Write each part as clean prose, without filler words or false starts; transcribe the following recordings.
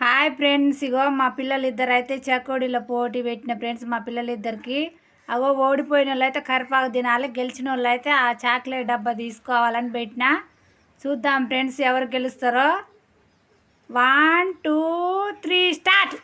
Hi friends, ఇగో మా పిల్లలిద్దరు అయితే చెకోడీలో పోటీ పెట్టిన ఫ్రెండ్స్. మా పిల్లలిద్దరికి అగో ఓడిపోయిన వాళ్ళు అయితే కరిపాకు తినాలి, గెలిచిన వాళ్ళు అయితే ఆ చాక్లెట్ డబ్బా తీసుకోవాలని పెట్టిన. చూద్దాం ఫ్రెండ్స్ ఎవరు గెలుస్తారో. 1 2 3 స్టార్ట్.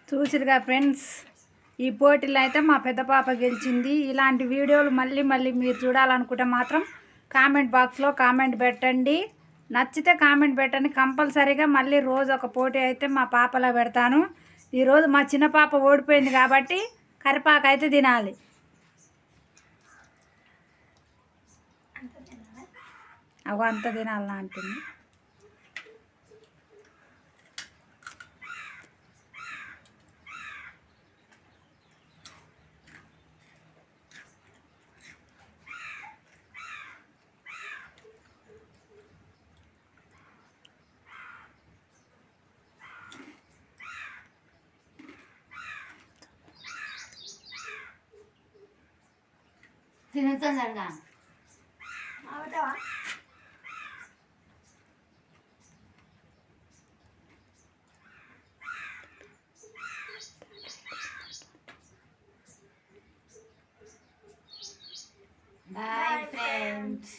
చూసిరుగా ఫ్రెండ్స్, ఈ పోటీలో అయితే మా పెద్ద పాప గెలిచింది. ఇలాంటి వీడియోలు మళ్ళీ మళ్ళీ మీరు చూడాలనుకుంటే మాత్రం కామెంట్ బాక్స్లో కామెంట్ పెట్టండి. నచ్చితే కామెంట్ పెట్టండి. కంపల్సరీగా మళ్ళీ రోజు ఒక పోటీ అయితే మా పాపలో పెడతాను. ఈరోజు మా చిన్న పాప ఓడిపోయింది కాబట్టి కరిపాకు అయితే తినాలి. అవ అంత తినాలన్నా అంటుంది. తినొచ్చా బాయ్ ఫ్రెండ్స్.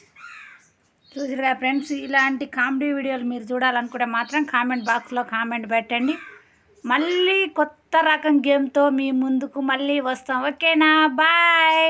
చూసిరుగా ఫ్రెండ్స్, ఇలాంటి కామెడీ వీడియోలు మీరు చూడాలనుకుంటే మాత్రం కామెంట్ బాక్స్లో కామెంట్ పెట్టండి. మళ్ళీ కొత్త రకం గేమ్తో మీ ముందుకు మళ్ళీ వస్తాం. ఓకేనా? బాయ్.